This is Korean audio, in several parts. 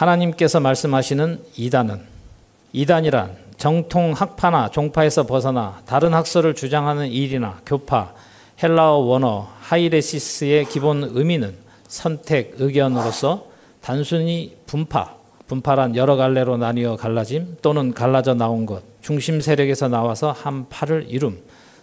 하나님께서 말씀하시는 이단이란 정통 학파나 종파에서 벗어나 다른 학설을 주장하는 일이나 교파, 헬라어 원어 하이레시스의 기본 의미는 선택, 의견으로서 단순히 분파란 여러 갈래로 나뉘어 갈라짐 또는 갈라져 나온 것, 중심 세력에서 나와서 한 파를 이룸,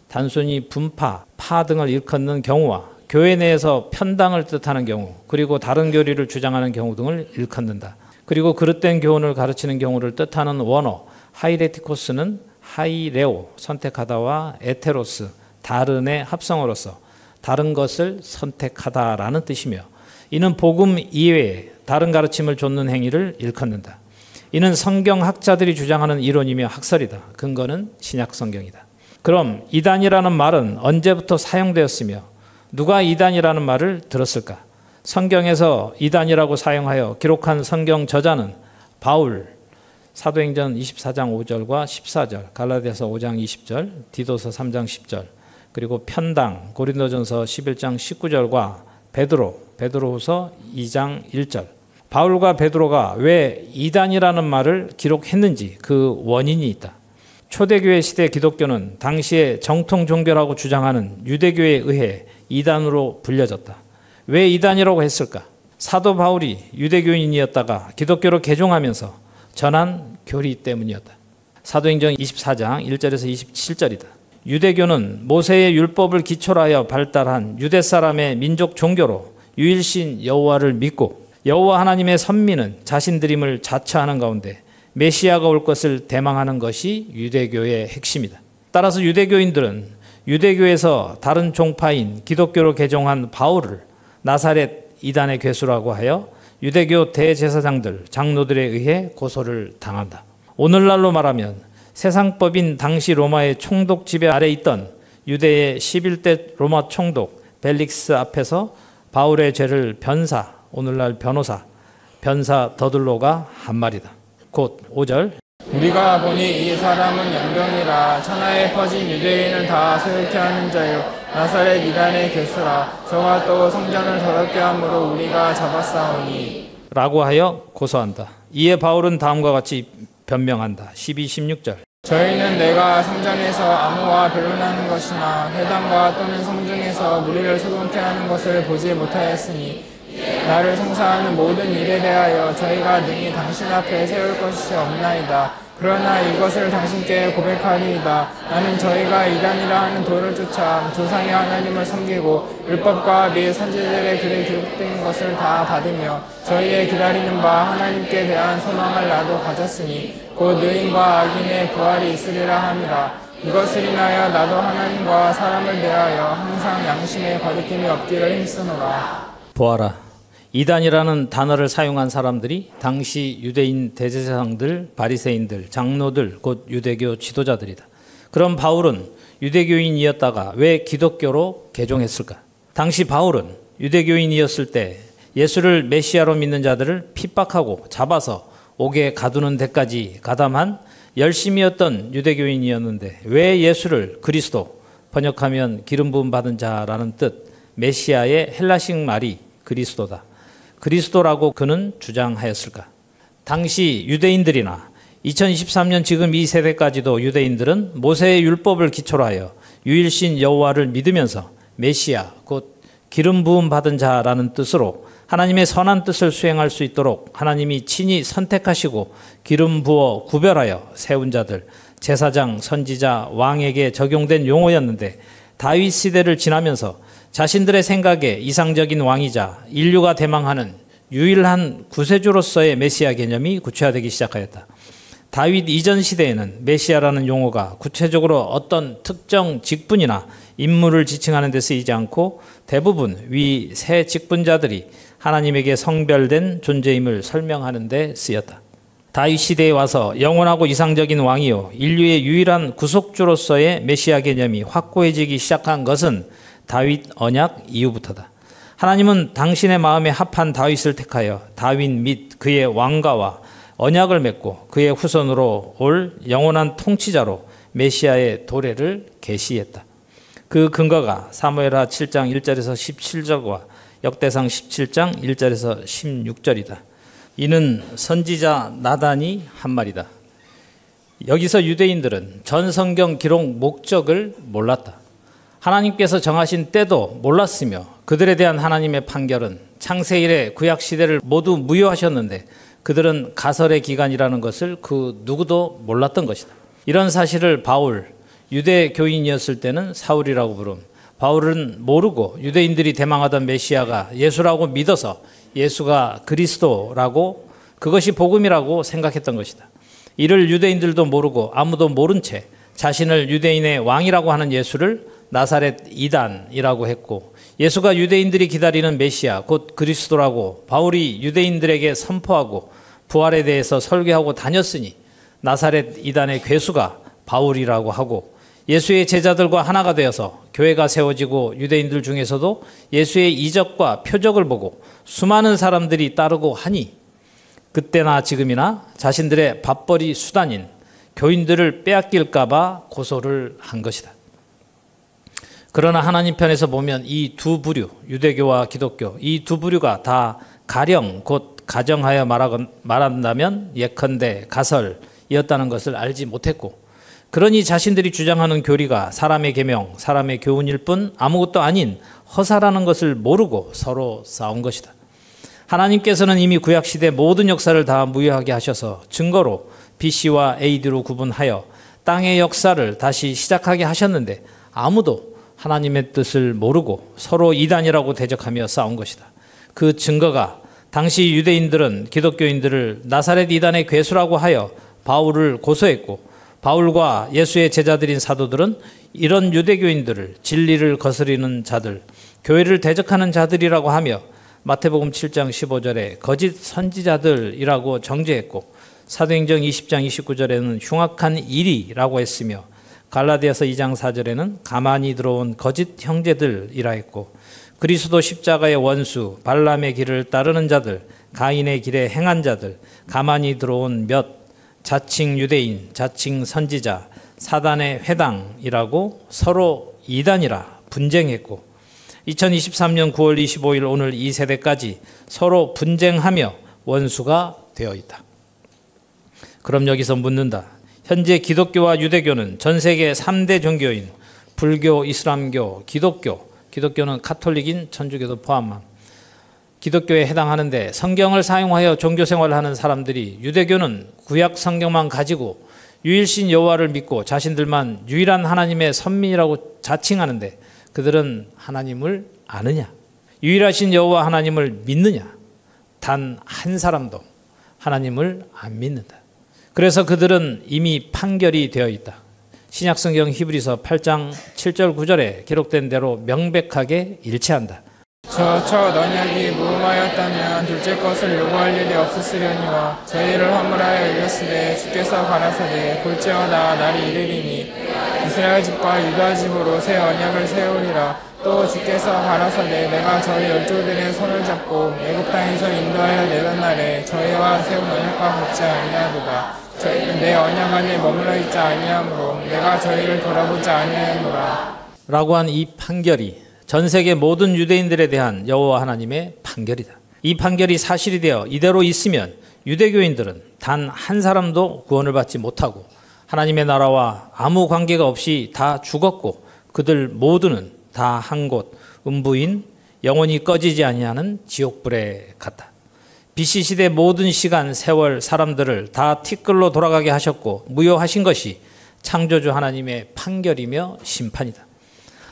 단순히 분파, 파 등을 일컫는 경우와 교회 내에서 편당을 뜻하는 경우, 그리고 다른 교리를 주장하는 경우 등을 일컫는다. 그리고 그릇된 교훈을 가르치는 경우를 뜻하는 원어 하이레티코스는 하이레오, 선택하다와 에테로스, 다른의 합성어로서 다른 것을 선택하다라는 뜻이며, 이는 복음 이외에 다른 가르침을 좇는 행위를 일컫는다. 이는 성경학자들이 주장하는 이론이며 학설이다. 근거는 신약 성경이다. 그럼 이단이라는 말은 언제부터 사용되었으며 누가 이단이라는 말을 들었을까? 성경에서 이단이라고 사용하여 기록한 성경 저자는 바울, 사도행전 24장 5절과 14절, 갈라디아서 5장 20절, 디도서 3장 10절, 그리고 편당, 고린도전서 11장 19절과 베드로후서 2장 1절. 바울과 베드로가 왜 이단이라는 말을 기록했는지 그 원인이 있다. 초대교회 시대 기독교는 당시에 정통 종교라고 주장하는 유대교에 의해 이단으로 불려졌다. 왜 이단이라고 했을까? 사도 바울이 유대교인이었다가 기독교로 개종하면서 전한 교리 때문이었다. 사도행전 24장 1절에서 27절이다. 유대교는 모세의 율법을 기초로 하여 발달한 유대 사람의 민족 종교로 유일신 여호와를 믿고 여호와 하나님의 선민은 자신들임을 자처하는 가운데 메시아가 올 것을 대망하는 것이 유대교의 핵심이다. 따라서 유대교인들은 유대교에서 다른 종파인 기독교로 개종한 바울을 나사렛 이단의 괴수라고 하여 유대교 대제사장들, 장로들에 의해 고소를 당한다. 오늘날로 말하면 세상법인 당시 로마의 총독 지배 아래 있던 유대의 11대 로마 총독 벨릭스 앞에서 바울의 죄를 오늘날 변사 더들로가 한 말이다. 곧 5절. 우리가 보니 이 사람은 연병이라 천하에 퍼진 유대인을 다 소욕케 하는 자요 나사렛 이단의 괴수라. 저가 또 성전을 더럽게 함으로 우리가 잡았사오니 라고 하여 고소한다. 이에 바울은 다음과 같이 변명한다. 12, 16절. 저희는 내가 성전에서 암호와 변론하는 것이나 회당과 또는 성중에서 무리를 소동케 하는 것을 보지 못하였으니 나를 송사하는 모든 일에 대하여 저희가 능히 당신 앞에 세울 것이 없나이다. 그러나 이것을 당신께 고백하리이다. 나는 저희가 이단이라 하는 도를 쫓아 조상의 하나님을 섬기고 율법과 및 선지자들의 글에 기록된 것을 다 받으며 저희의 기다리는 바 하나님께 대한 소망을 나도 가졌으니 곧 의인과 악인의 부활이 있으리라 함이라. 이것을 인하여 나도 하나님과 사람을 대하여 항상 양심에 거리낌이 없기를 힘쓰노라. 보아라. 이단이라는 단어를 사용한 사람들이 당시 유대인 대제사장들, 바리새인들, 장로들, 곧 유대교 지도자들이다. 그럼 바울은 유대교인이었다가 왜 기독교로 개종했을까? 당시 바울은 유대교인이었을 때 예수를 메시아로 믿는 자들을 핍박하고 잡아서 옥에 가두는 데까지 가담한 열심이었던 유대교인이었는데 왜 예수를 그리스도, 번역하면 기름 부음 받은 자라는 뜻, 메시아의 헬라식 말이 그리스도다. 그리스도라고 그는 주장하였을까? 당시 유대인들이나 2023년 지금 이 세대까지도 유대인들은 모세의 율법을 기초로 하여 유일신 여호와를 믿으면서 메시아, 곧 기름 부음 받은 자라는 뜻으로 하나님의 선한 뜻을 수행할 수 있도록 하나님이 친히 선택하시고 기름 부어 구별하여 세운 자들, 제사장, 선지자, 왕에게 적용된 용어였는데 다윗 시대를 지나면서 자신들의 생각에 이상적인 왕이자 인류가 대망하는 유일한 구세주로서의 메시아 개념이 구체화되기 시작하였다. 다윗 이전 시대에는 메시아라는 용어가 구체적으로 어떤 특정 직분이나 인물을 지칭하는 데 쓰이지 않고 대부분 위 세 직분자들이 하나님에게 성별된 존재임을 설명하는 데 쓰였다. 다윗 시대에 와서 영원하고 이상적인 왕이요 인류의 유일한 구속주로서의 메시아 개념이 확고해지기 시작한 것은 다윗 언약 이후부터다. 하나님은 당신의 마음에 합한 다윗을 택하여 다윗 및 그의 왕가와 언약을 맺고 그의 후손으로 올 영원한 통치자로 메시아의 도래를 계시했다. 그 근거가 사무엘하 7장 1절에서 17절과 역대상 17장 1절에서 16절이다. 이는 선지자 나단이 한 말이다. 여기서 유대인들은 전 성경 기록 목적을 몰랐다. 하나님께서 정하신 때도 몰랐으며 그들에 대한 하나님의 판결은 창세 이래 구약 시대를 모두 무효하셨는데 그들은 가설의 기간이라는 것을 그 누구도 몰랐던 것이다. 이런 사실을 바울, 유대 교인이었을 때는 사울이라고 부름. 바울은 모르고 유대인들이 대망하던 메시아가 예수라고 믿어서 예수가 그리스도라고 그것이 복음이라고 생각했던 것이다. 이를 유대인들도 모르고 아무도 모른 채 자신을 유대인의 왕이라고 하는 예수를 나사렛 이단이라고 했고 예수가 유대인들이 기다리는 메시아 곧 그리스도라고 바울이 유대인들에게 선포하고 부활에 대해서 설교하고 다녔으니 나사렛 이단의 괴수가 바울이라고 하고 예수의 제자들과 하나가 되어서 교회가 세워지고 유대인들 중에서도 예수의 이적과 표적을 보고 수많은 사람들이 따르고 하니 그때나 지금이나 자신들의 밥벌이 수단인 교인들을 빼앗길까 봐 고소를 한 것이다. 그러나 하나님 편에서 보면 이 두 부류, 유대교와 기독교, 이 두 부류가 다 가령 곧 가정하여 말한다면 예컨대 가설이었다는 것을 알지 못했고 그러니 자신들이 주장하는 교리가 사람의 계명, 사람의 교훈일 뿐 아무것도 아닌 허사라는 것을 모르고 서로 싸운 것이다. 하나님께서는 이미 구약시대 모든 역사를 다 무효하게 하셔서 증거로 BC와 AD로 구분하여 땅의 역사를 다시 시작하게 하셨는데 아무도 하나님의 뜻을 모르고 서로 이단이라고 대적하며 싸운 것이다. 그 증거가 당시 유대인들은 기독교인들을 나사렛 이단의 괴수라고 하여 바울을 고소했고 바울과 예수의 제자들인 사도들은 이런 유대교인들을 진리를 거스리는 자들, 교회를 대적하는 자들이라고 하며 마태복음 7장 15절에 거짓 선지자들이라고 정죄했고 사도행전 20장 29절에는 흉악한 일이라고 했으며 갈라디아서 2장 4절에는 가만히 들어온 거짓 형제들이라 했고 그리스도 십자가의 원수 발람의 길을 따르는 자들 가인의 길에 행한 자들 가만히 들어온 몇 자칭 유대인 자칭 선지자 사단의 회당이라고 서로 이단이라 분쟁했고 2023년 9월 25일 오늘 이 세대까지 서로 분쟁하며 원수가 되어 있다. 그럼 여기서 묻는다. 현재 기독교와 유대교는 전 세계 3대 종교인 불교, 이슬람교, 기독교는 카톨릭인 천주교도 포함함. 기독교에 해당하는데 성경을 사용하여 종교생활을 하는 사람들이 유대교는 구약 성경만 가지고 유일신 여호와를 믿고 자신들만 유일한 하나님의 선민이라고 자칭하는데 그들은 하나님을 아느냐? 유일하신 여호와 하나님을 믿느냐? 단 한 사람도 하나님을 안 믿는다. 그래서 그들은 이미 판결이 되어 있다. 신약성경 히브리서 8장 7절 9절에 기록된 대로 명백하게 일치한다. 첫 언약이 무음하였다면 둘째 것을 요구할 일이 없었으려니와 저희를 허물하여 이겼으되 주께서 가라사대 볼지어다 날이 이르리니 이스라엘 집과 유다 집으로 새 언약을 세우리라. 또 주께서 가라사대 내가 저희 열조들의 손을 잡고 애굽 땅에서 인도하여 내던 날에 저희와 세운 언약과 같지 아니하도다. 내 언약 안에 머물러 있지 아니하므로 내가 저희를 돌아보지 아니하노라. 라고 한 이 판결이 전 세계 모든 유대인들에 대한 여호와 하나님의 판결이다. 이 판결이 사실이 되어 이대로 있으면 유대교인들은 단 한 사람도 구원을 받지 못하고 하나님의 나라와 아무 관계가 없이 다 죽었고 그들 모두는 다 한 곳 음부인 영원히 꺼지지 아니하는 지옥불에 갔다. BC 시대 모든 시간, 세월, 사람들을 다 티끌로 돌아가게 하셨고 무효하신 것이 창조주 하나님의 판결이며 심판이다.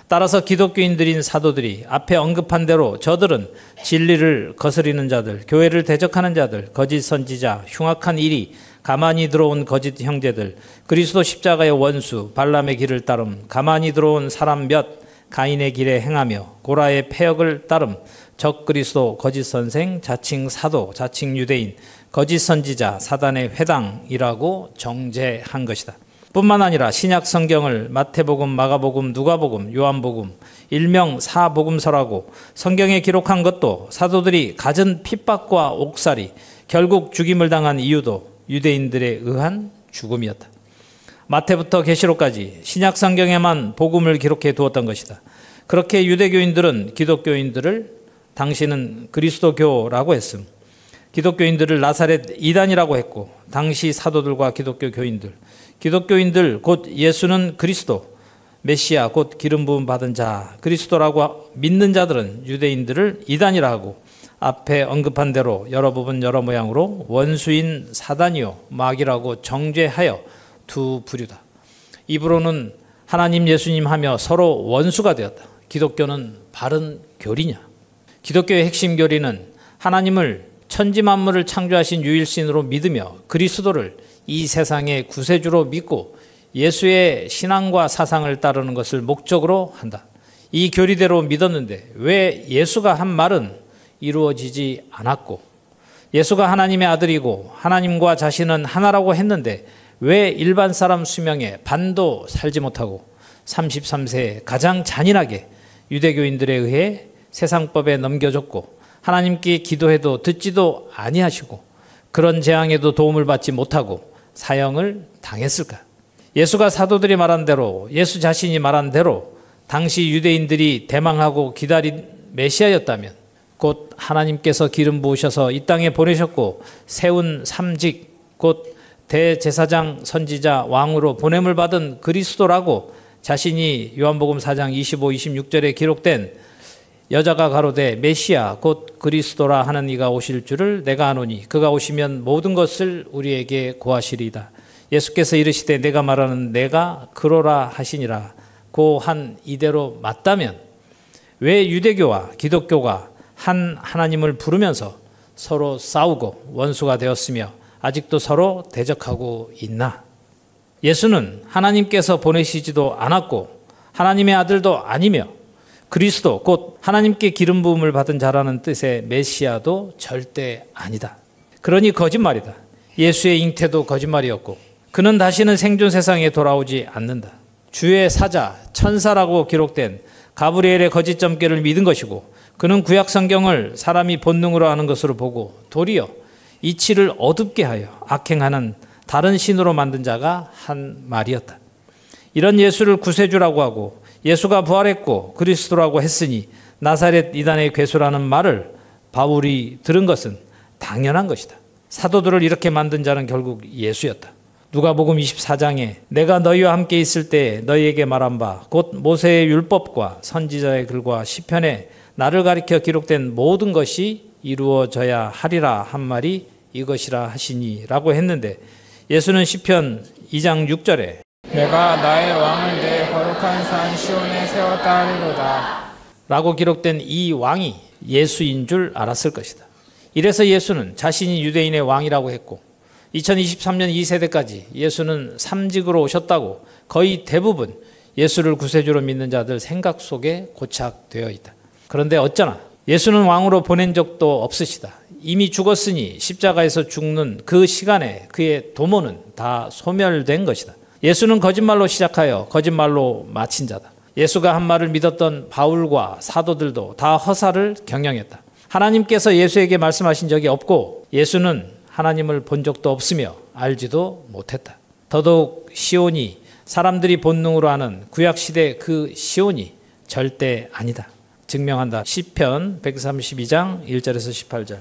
따라서 기독교인들인 사도들이 앞에 언급한 대로 저들은 진리를 거스리는 자들, 교회를 대적하는 자들, 거짓 선지자, 흉악한 일이 가만히 들어온 거짓 형제들, 그리스도 십자가의 원수, 발람의 길을 따름, 가만히 들어온 사람 몇, 가인의 길에 행하며 고라의 패역을 따름, 적 그리스도, 거짓 선생, 자칭 사도, 자칭 유대인, 거짓 선지자, 사단의 회당이라고 정죄한 것이다. 뿐만 아니라 신약 성경을 마태복음, 마가복음, 누가복음, 요한복음, 일명 사복음서라고 성경에 기록한 것도 사도들이 갖은 핍박과 옥살이, 결국 죽임을 당한 이유도 유대인들에 의한 죽음이었다. 마태부터 계시록까지 신약 성경에만 복음을 기록해 두었던 것이다. 그렇게 유대교인들은 기독교인들을 당신은 그리스도교라고 했음. 기독교인들을 나사렛 이단이라고 했고 당시 사도들과 기독교 교인들, 기독교인들 곧 예수는 그리스도, 메시아 곧 기름 부음 받은 자, 그리스도라고 믿는 자들은 유대인들을 이단이라 하고 앞에 언급한 대로 여러 부분 여러 모양으로 원수인 사단이요 마귀라고 정죄하여 두 부류다. 입으로는 하나님 예수님 하며 서로 원수가 되었다. 기독교는 바른 교리냐? 기독교의 핵심 교리는 하나님을 천지 만물을 창조하신 유일신으로 믿으며 그리스도를 이 세상의 구세주로 믿고 예수의 신앙과 사상을 따르는 것을 목적으로 한다. 이 교리대로 믿었는데 왜 예수가 한 말은 이루어지지 않았고 예수가 하나님의 아들이고 하나님과 자신은 하나라고 했는데 왜 일반 사람 수명에 반도 살지 못하고 33세에 가장 잔인하게 유대교인들에 의해 세상법에 넘겨졌고 하나님께 기도해도 듣지도 아니하시고 그런 재앙에도 도움을 받지 못하고 사형을 당했을까? 예수가 사도들이 말한 대로 예수 자신이 말한 대로 당시 유대인들이 대망하고 기다린 메시아였다면 곧 하나님께서 기름 부으셔서 이 땅에 보내셨고 세운 삼직 곧 대제사장 선지자 왕으로 보냄을 받은 그리스도라고 자신이 요한복음 4장 25, 26절에 기록된 여자가 가로되 메시아 곧 그리스도라 하는 이가 오실 줄을 내가 아노니 그가 오시면 모든 것을 우리에게 고하시리이다. 예수께서 이르시되 내가 말하는 내가 그로라 하시니라 고 한 이대로 맞다면 왜 유대교와 기독교가 한 하나님을 부르면서 서로 싸우고 원수가 되었으며 아직도 서로 대적하고 있나? 예수는 하나님께서 보내시지도 않았고 하나님의 아들도 아니며 그리스도 곧 하나님께 기름 부음을 받은 자라는 뜻의 메시아도 절대 아니다. 그러니 거짓말이다. 예수의 잉태도 거짓말이었고 그는 다시는 생존 세상에 돌아오지 않는다. 주의 사자, 천사라고 기록된 가브리엘의 거짓 점괘를 믿은 것이고 그는 구약 성경을 사람이 본능으로 하는 것으로 보고 도리어 이치를 어둡게 하여 악행하는 다른 신으로 만든 자가 한 말이었다. 이런 예수를 구세주라고 하고 예수가 부활했고 그리스도라고 했으니 나사렛 이단의 괴수라는 말을 바울이 들은 것은 당연한 것이다. 사도들을 이렇게 만든 자는 결국 예수였다. 누가복음 24장에 내가 너희와 함께 있을 때에 너희에게 말한 바 곧 모세의 율법과 선지자의 글과 시편에 나를 가리켜 기록된 모든 것이 이루어져야 하리라 한 말이 이것이라 하시니 라고 했는데 예수는 시편 2장 6절에 내가 나의 왕을 내 거룩한 산 시온에 세웠다 하리로다 라고 기록된 이 왕이 예수인 줄 알았을 것이다. 이래서 예수는 자신이 유대인의 왕이라고 했고 2023년 2세대까지 예수는 삼직으로 오셨다고 거의 대부분 예수를 구세주로 믿는 자들 생각 속에 고착되어 있다. 그런데 어쩌나 예수는 왕으로 보낸 적도 없으시다. 이미 죽었으니 십자가에서 죽는 그 시간에 그의 도모는 다 소멸된 것이다. 예수는 거짓말로 시작하여 거짓말로 마친 자다. 예수가 한 말을 믿었던 바울과 사도들도 다 허사를 경영했다. 하나님께서 예수에게 말씀하신 적이 없고 예수는 하나님을 본 적도 없으며 알지도 못했다. 더더욱 시온이 사람들이 본능으로 하는 구약시대 그 시온이 절대 아니다. 증명한다. 시편 132장 1절에서 18절.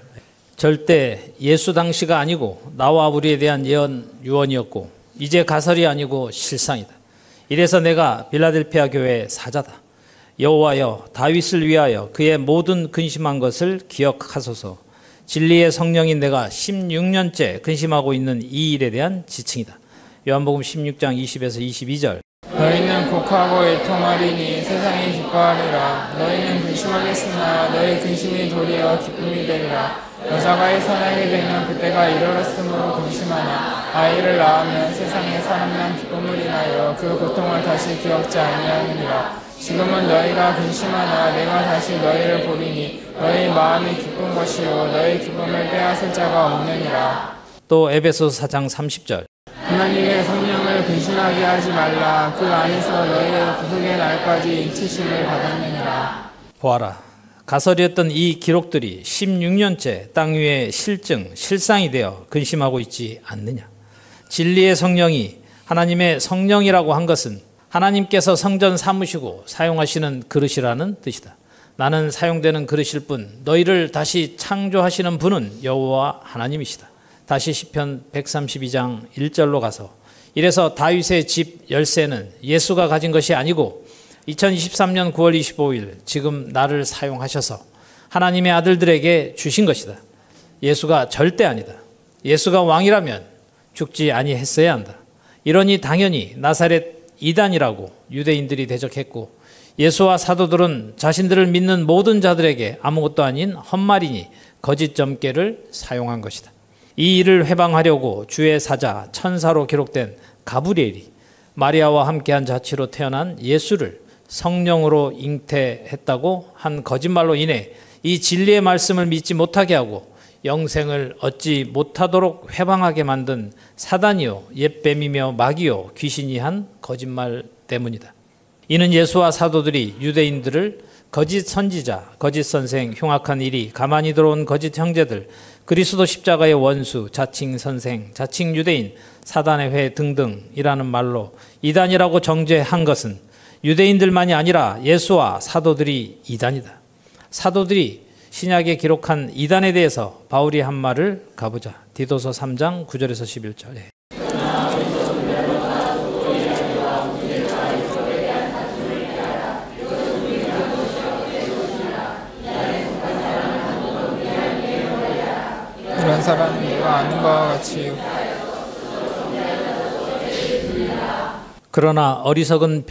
절대 예수 당시가 아니고 나와 우리에 대한 예언 유언이었고 이제 가설이 아니고 실상이다. 이래서 내가 빌라델피아 교회의 사자다. 여호와여 다윗을 위하여 그의 모든 근심한 것을 기억하소서. 진리의 성령인 내가 16년째 근심하고 있는 이 일에 대한 지칭이다. 요한복음 16장 20에서 22절. 너희는 곡하고 애통하리니 세상이 기뻐하리라. 너희는 근심하겠으나 너희 근심이 도리어 기쁨이 되리라. 여자가 일어나게 되면 그때가 이르렀으므로 근심하나 아이를 낳으면 세상에 사람만 기쁨을 인하여 그 고통을 다시 기억지 아니하느니라. 지금은 너희가 근심하나 내가 다시 너희를 보리니 너희 마음이 기쁜 것이요 너희 기쁨을 빼앗을 자가 없느니라. 또 에베소서 4장 30절. 하나님의 성령을 근심하게 하지 말라. 그 안에서 너희의 구속의 날까지 인치심을 받았느니라. 보아라. 가설이었던 이 기록들이 16년째 땅 위에 실상이 되어 근심하고 있지 않느냐. 진리의 성령이 하나님의 성령이라고 한 것은 하나님께서 성전 삼으시고 사용하시는 그릇이라는 뜻이다. 나는 사용되는 그릇일 뿐 너희를 다시 창조하시는 분은 여호와 하나님이시다. 다시 시편 132장 1절로 가서 이래서 다윗의 집 열쇠는 예수가 가진 것이 아니고 2023년 9월 25일 지금 나를 사용하셔서 하나님의 아들들에게 주신 것이다. 예수가 절대 아니다. 예수가 왕이라면 죽지 아니했어야 한다. 이러니 당연히 나사렛 이단이라고 유대인들이 대적했고 예수와 사도들은 자신들을 믿는 모든 자들에게 아무것도 아닌 헛말이니 거짓 점괘를 사용한 것이다. 이 일을 회방하려고 주의 사자 천사로 기록된 가브리엘이 마리아와 함께한 자취로 태어난 예수를 성령으로 잉태했다고 한 거짓말로 인해 이 진리의 말씀을 믿지 못하게 하고 영생을 얻지 못하도록 회방하게 만든 사단이요 옛뱀이며 마귀요 귀신이 한 거짓말 때문이다. 이는 예수와 사도들이 유대인들을 거짓 선지자, 거짓 선생, 흉악한 일이 가만히 들어온 거짓 형제들, 그리스도 십자가의 원수, 자칭 선생, 자칭 유대인, 사단의 회 등등이라는 말로 이단이라고 정죄한 것은 유대인들만이 아니라 예수와 사도들이 이단이다. 사도들이 신약에 기록한 이단에 대해서 바울이 한 말을 가보자. 디도서 3장 9절에서 11절. 그런 사람은 내가 아는 바와 같이 그러나 어리석은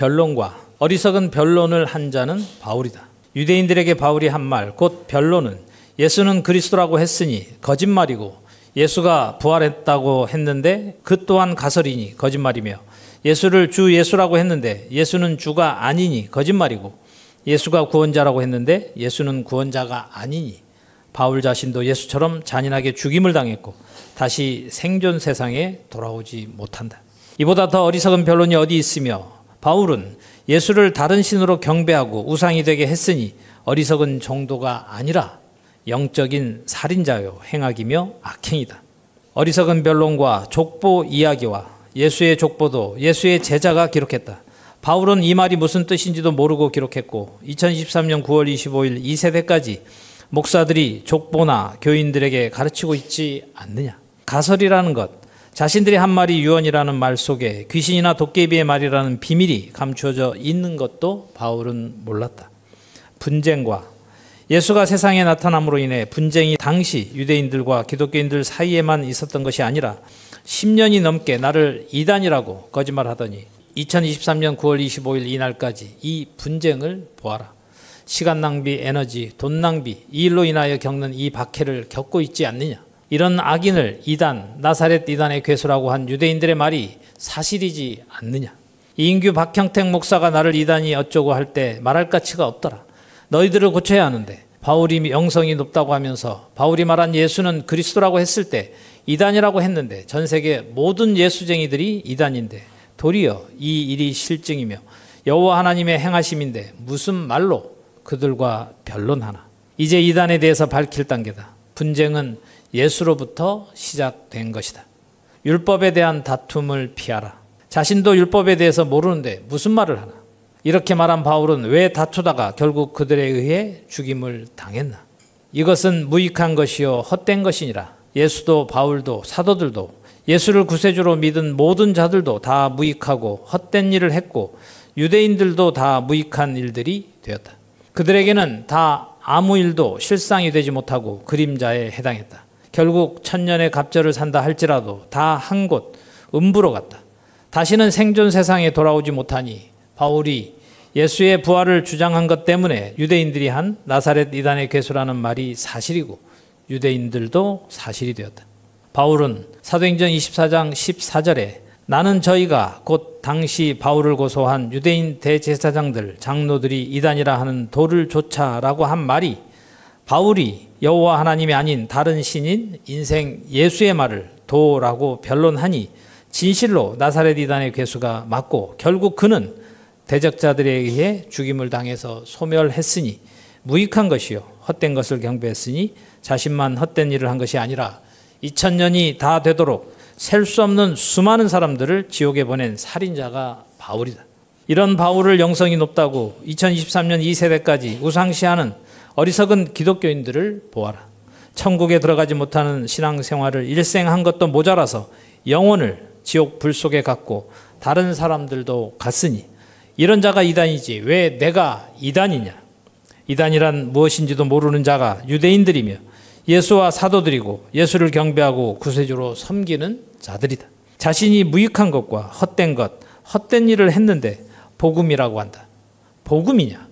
변론을 한 자는 바울이다. 유대인들에게 바울이 한 말, 곧 변론은 예수는 그리스도라고 했으니 거짓말이고 예수가 부활했다고 했는데 그 또한 가설이니 거짓말이며 예수를 주 예수라고 했는데 예수는 주가 아니니 거짓말이고 예수가 구원자라고 했는데 예수는 구원자가 아니니 바울 자신도 예수처럼 잔인하게 죽임을 당했고 다시 생존 세상에 돌아오지 못한다. 이보다 더 어리석은 변론이 어디 있으며 바울은 예수를 다른 신으로 경배하고 우상이 되게 했으니 어리석은 정도가 아니라 영적인 살인자요 행악이며 악행이다. 어리석은 변론과 족보 이야기와 예수의 족보도 예수의 제자가 기록했다. 바울은 이 말이 무슨 뜻인지도 모르고 기록했고 2023년 9월 25일 2세대까지 목사들이 족보나 교인들에게 가르치고 있지 않느냐. 가설이라는 것, 자신들이 한 말이 유언이라는 말 속에 귀신이나 도깨비의 말이라는 비밀이 감추어져 있는 것도 바울은 몰랐다. 분쟁과 예수가 세상에 나타남으로 인해 분쟁이 당시 유대인들과 기독교인들 사이에만 있었던 것이 아니라 10년이 넘게 나를 이단이라고 거짓말하더니 2023년 9월 25일 이날까지 이 분쟁을 보아라. 시간 낭비, 에너지, 돈 낭비, 이 일로 인하여 겪는 이 박해를 겪고 있지 않느냐. 이런 악인을 이단, 나사렛 이단의 괴수라고 한 유대인들의 말이 사실이지 않느냐. 이인규 박형택 목사가 나를 이단이 어쩌고 할 때 말할 가치가 없더라. 너희들을 고쳐야 하는데 바울이 영성이 높다고 하면서 바울이 말한 예수는 그리스도라고 했을 때 이단이라고 했는데 전 세계 모든 예수쟁이들이 이단인데 도리어 이 일이 실증이며 여호와 하나님의 행하심인데 무슨 말로 그들과 변론하나. 이제 이단에 대해서 밝힐 단계다. 분쟁은 예수로부터 시작된 것이다. 율법에 대한 다툼을 피하라. 자신도 율법에 대해서 모르는데 무슨 말을 하나. 이렇게 말한 바울은 왜 다투다가 결국 그들에 의해 죽임을 당했나. 이것은 무익한 것이요 헛된 것이니라. 예수도 바울도 사도들도 예수를 구세주로 믿은 모든 자들도 다 무익하고 헛된 일을 했고 유대인들도 다 무익한 일들이 되었다. 그들에게는 다 아무 일도 실상이 되지 못하고 그림자에 해당했다. 결국 천년의 갑절을 산다 할지라도 다 한 곳 음부로 갔다. 다시는 생존 세상에 돌아오지 못하니 바울이 예수의 부활을 주장한 것 때문에 유대인들이 한 나사렛 이단의 괴수라는 말이 사실이고 유대인들도 사실이 되었다. 바울은 사도행전 24장 14절에 나는 저희가 곧 당시 바울을 고소한 유대인 대제사장들 장로들이 이단이라 하는 도를 조차라고 한 말이 바울이 여호와 하나님이 아닌 다른 신인 인생 예수의 말을 도라고 변론하니 진실로 나사렛 이단의 괴수가 맞고 결국 그는 대적자들에 의해 죽임을 당해서 소멸했으니 무익한 것이요 헛된 것을 경배했으니 자신만 헛된 일을 한 것이 아니라 2000년이 다 되도록 셀 수 없는 수많은 사람들을 지옥에 보낸 살인자가 바울이다. 이런 바울을 영성이 높다고 2023년 이 세대까지 우상시하는 어리석은 기독교인들을 보아라. 천국에 들어가지 못하는 신앙생활을 일생한 것도 모자라서 영혼을 지옥 불 속에 갔고 다른 사람들도 갔으니 이런 자가 이단이지 왜 내가 이단이냐. 이단이란 무엇인지도 모르는 자가 유대인들이며 예수와 사도들이고 예수를 경배하고 구세주로 섬기는 자들이다. 자신이 무익한 것과 헛된 것, 헛된 일을 했는데 복음이라고 한다. 복음이냐?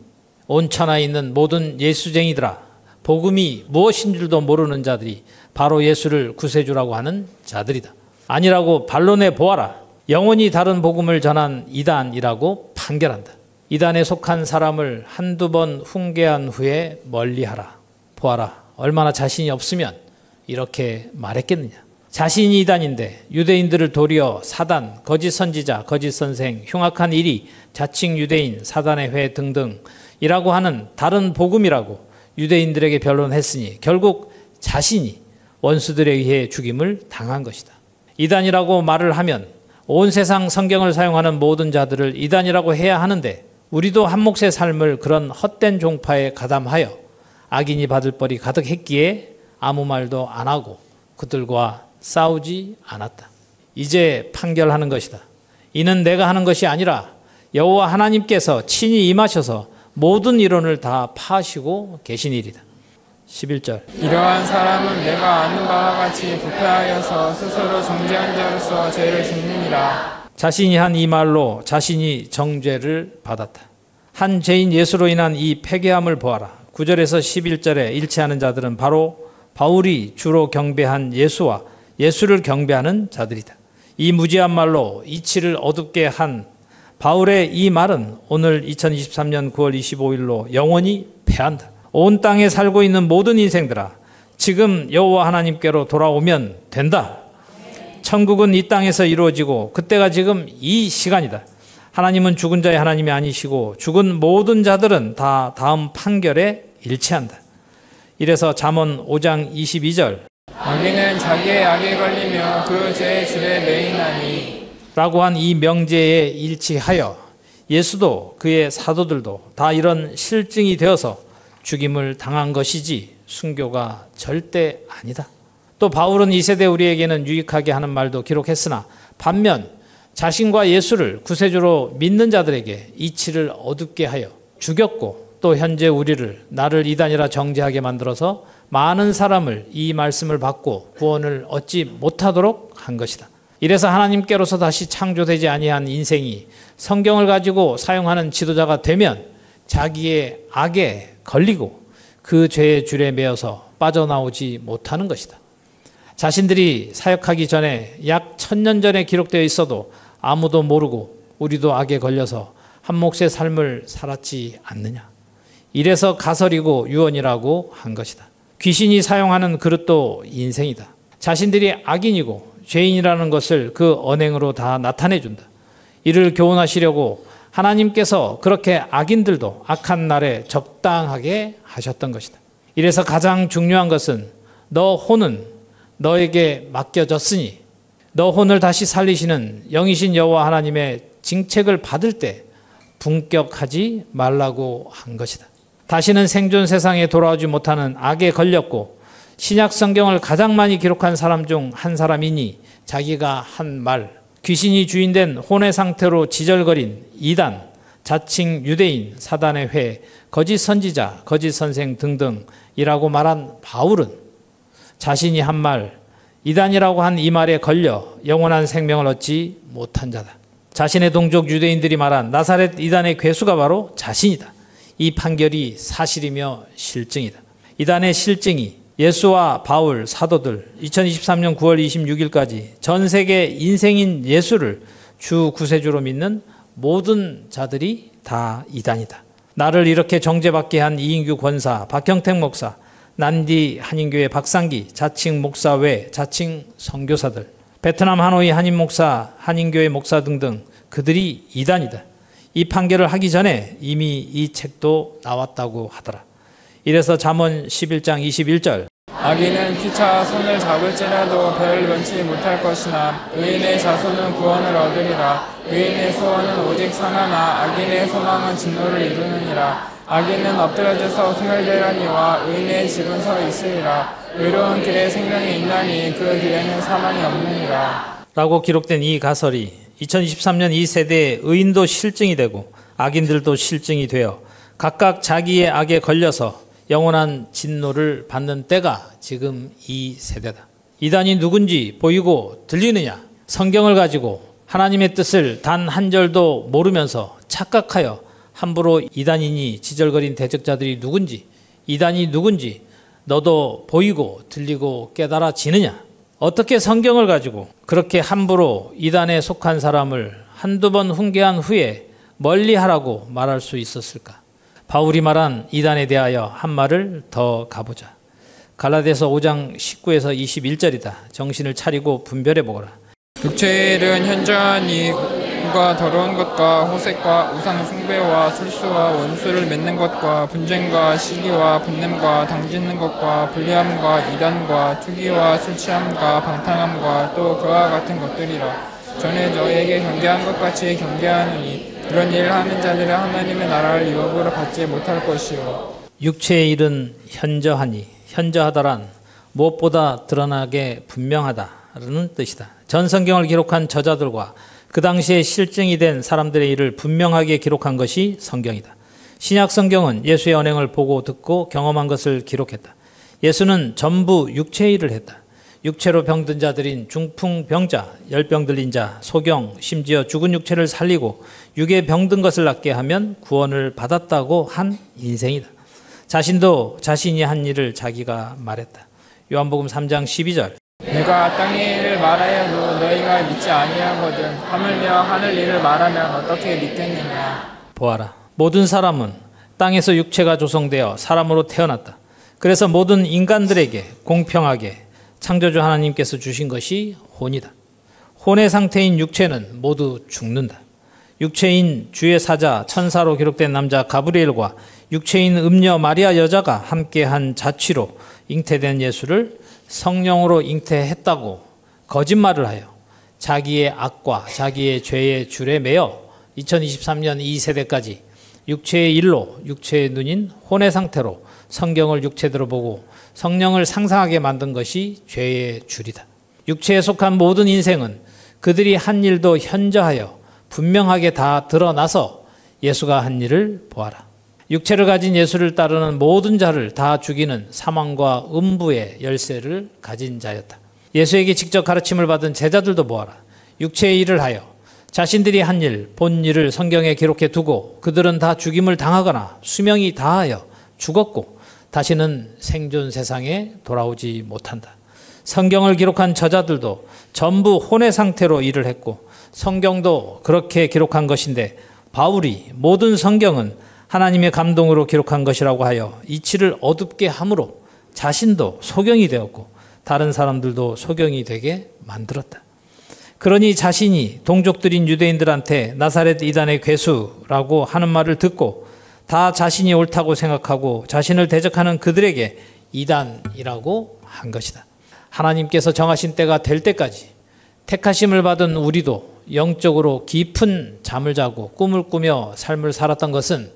온 천하에 있는 모든 예수쟁이들아, 복음이 무엇인 줄도 모르는 자들이 바로 예수를 구세주라고 하는 자들이다. 아니라고 반론해 보아라. 영원히 다른 복음을 전한 이단이라고 판결한다. 이단에 속한 사람을 한두 번 훈계한 후에 멀리하라. 보아라. 얼마나 자신이 없으면 이렇게 말했겠느냐. 자신이 이단인데 유대인들을 도리어 사단, 거짓 선지자, 거짓 선생, 흉악한 일이, 자칭 유대인, 사단의 회 등등이라고 하는 다른 복음이라고 유대인들에게 변론했으니 결국 자신이 원수들에 의해 죽임을 당한 것이다. 이단이라고 말을 하면 온 세상 성경을 사용하는 모든 자들을 이단이라고 해야 하는데 우리도 한 몫의 삶을 그런 헛된 종파에 가담하여 악인이 받을 벌이 가득했기에 아무 말도 안 하고 그들과 싸우지 않았다. 이제 판결하는 것이다. 이는 내가 하는 것이 아니라 여호와 하나님께서 친히 임하셔서 모든 이론을 다 파시고 계신 일이다. 11절. 이러한 사람은 내가 아는 바와 같이 부패하여서 스스로 정죄한 자로서 죄를 짓느니라. 자신이 한 이 말로 자신이 정죄를 받았다. 한 죄인 예수로 인한 이 패괴함을 보아라. 9절에서 11절에 일치하는 자들은 바로 바울이 주로 경배한 예수와 예수를 경배하는 자들이다. 이 무지한 말로 이치를 어둡게 한 바울의 이 말은 오늘 2023년 9월 25일로 영원히 패한다. 온 땅에 살고 있는 모든 인생들아, 지금 여호와 하나님께로 돌아오면 된다. 천국은 이 땅에서 이루어지고 그때가 지금 이 시간이다. 하나님은 죽은 자의 하나님이 아니시고 죽은 모든 자들은 다 다음 판결에 일치한다. 이래서 잠언 5장 22절. 악인은 자기의 악에 걸리며 그 죄의 줄에 매이나니 라고 한 이 명제에 일치하여 예수도 그의 사도들도 다 이런 실증이 되어서 죽임을 당한 것이지 순교가 절대 아니다. 또 바울은 이 세대 우리에게는 유익하게 하는 말도 기록했으나 반면 자신과 예수를 구세주로 믿는 자들에게 이치를 어둡게 하여 죽였고 또 현재 우리를 나를 이단이라 정죄하게 만들어서 많은 사람을 이 말씀을 받고 구원을 얻지 못하도록 한 것이다. 이래서 하나님께로서 다시 창조되지 아니한 인생이 성경을 가지고 사용하는 지도자가 되면 자기의 악에 걸리고 그 죄의 줄에 매여서 빠져나오지 못하는 것이다. 자신들이 사역하기 전에 약 1000년 전에 기록되어 있어도 아무도 모르고 우리도 악에 걸려서 한 몫의 삶을 살았지 않느냐. 이래서 가설이고 유언이라고 한 것이다. 귀신이 사용하는 그릇도 인생이다. 자신들이 악인이고 죄인이라는 것을 그 언행으로 다 나타내준다. 이를 교훈하시려고 하나님께서 그렇게 악인들도 악한 날에 적당하게 하셨던 것이다. 이래서 가장 중요한 것은 너 혼은 너에게 맡겨졌으니 너 혼을 다시 살리시는 영이신 여호와 하나님의 징책을 받을 때 분격하지 말라고 한 것이다. 다시는 생존 세상에 돌아오지 못하는 악에 걸렸고 신약 성경을 가장 많이 기록한 사람 중 한 사람이니 자기가 한 말, 귀신이 주인된 혼의 상태로 지절거린 이단, 자칭 유대인, 사단의 회, 거짓 선지자, 거짓 선생 등등이라고 말한 바울은 자신이 한 말, 이단이라고 한 이 말에 걸려 영원한 생명을 얻지 못한 자다. 자신의 동족 유대인들이 말한 나사렛 이단의 괴수가 바로 자신이다. 이 판결이 사실이며 실증이다. 이단의 실증이 예수와 바울, 사도들 2023년 9월 26일까지 전 세계 인생인 예수를 주 구세주로 믿는 모든 자들이 다 이단이다. 나를 이렇게 정죄받게 한 이인규 권사, 박형택 목사, 난디 한인교회 박상기, 자칭 목사 외 자칭 선교사들, 베트남 하노이 한인 목사, 한인교회 목사 등등 그들이 이단이다. 이 판결을 하기 전에 이미 이 책도 나왔다고 하더라. 이래서 잠언 11장 21절. 악인은 피차 손을 잡을지라도 별을 면치 못할 것이나 의인의 자손은 구원을 얻으리라. 의인의 소원은 오직 상하나 악인의 소망은 진노를 이루느니라. 악인은 엎드려져서 소멸되려니와 의인의 집은 서 있으리라. 의로운 길에 생명이 있나니 그 길에는 사망이 없느니라. 라고 기록된 이 가설이 2023년 이 세대의 의인도 실증이 되고 악인들도 실증이 되어 각각 자기의 악에 걸려서 영원한 진노를 받는 때가 지금 이 세대다. 이단이 누군지 보이고 들리느냐? 성경을 가지고 하나님의 뜻을 단 한 절도 모르면서 착각하여 함부로 이단이니 지절거린 대적자들이 누군지, 이단이 누군지 너도 보이고 들리고 깨달아지느냐? 어떻게 성경을 가지고 그렇게 함부로 이단에 속한 사람을 한두 번 훈계한 후에 멀리하라고 말할 수 있었을까? 바울이 말한 이단에 대하여 한 말을 더 가보자. 갈라디아서 5장 19에서 21절이다. 정신을 차리고 분별해 보거라. 육체의 일은 현저한 이익과 더러운 것과 호색과 우상 숭배와 술수와 원수를 맺는 것과 분쟁과 시기와 분냄과 당짓는 것과 불리함과 이단과 투기와 술취함과 방탕함과 또 그와 같은 것들이라. 전에 너희에게 경계한 것 같이 경계하느니 그런 일을 하는 자들은 하나님의 나라를 유업으로 받지 못할 것이요. 육체의 일은 현저하니, 현저하다란 무엇보다 드러나게 분명하다라는 뜻이다. 전 성경을 기록한 저자들과 그 당시에 실증이 된 사람들의 일을 분명하게 기록한 것이 성경이다. 신약 성경은 예수의 언행을 보고 듣고 경험한 것을 기록했다. 예수는 전부 육체의 일을 했다. 육체로 병든 자들인 중풍병자, 열병 들린 자, 소경, 심지어 죽은 육체를 살리고 육에 병든 것을 낫게 하면 구원을 받았다고 한 인생이다. 자신도 자신이 한 일을 자기가 말했다. 요한복음 3장 12절. 내가 땅의 일을 말하여도 너희가 믿지 아니하거든 하물며 하늘 일을 말하면 어떻게 믿겠느냐. 보아라. 모든 사람은 땅에서 육체가 조성되어 사람으로 태어났다. 그래서 모든 인간들에게 공평하게 창조주 하나님께서 주신 것이 혼이다. 혼의 상태인 육체는 모두 죽는다. 육체인 주의 사자 천사로 기록된 남자 가브리엘과 육체인 음녀 마리아 여자가 함께한 자취로 잉태된 예수를 성령으로 잉태했다고 거짓말을 하여 자기의 악과 자기의 죄의 줄에 매여 2023년 이 세대까지 육체의 일로 육체의 눈인 혼의 상태로 성경을 육체대로 보고 성령을 상상하게 만든 것이 죄의 줄이다. 육체에 속한 모든 인생은 그들이 한 일도 현저하여 분명하게 다 드러나서 예수가 한 일을 보아라. 육체를 가진 예수를 따르는 모든 자를 다 죽이는 사망과 음부의 열쇠를 가진 자였다. 예수에게 직접 가르침을 받은 제자들도 보아라. 육체의 일을 하여 자신들이 한 일, 본 일을 성경에 기록해 두고 그들은 다 죽임을 당하거나 수명이 다하여 죽었고 다시는 생존 세상에 돌아오지 못한다. 성경을 기록한 저자들도 전부 혼의 상태로 일을 했고 성경도 그렇게 기록한 것인데 바울이 모든 성경은 하나님의 감동으로 기록한 것이라고 하여 이치를 어둡게 함으로 자신도 소경이 되었고 다른 사람들도 소경이 되게 만들었다. 그러니 자신이 동족들인 유대인들한테 나사렛 이단의 괴수라고 하는 말을 듣고 다 자신이 옳다고 생각하고 자신을 대적하는 그들에게 이단이라고 한 것이다. 하나님께서 정하신 때가 될 때까지 택하심을 받은 우리도 영적으로 깊은 잠을 자고 꿈을 꾸며 삶을 살았던 것은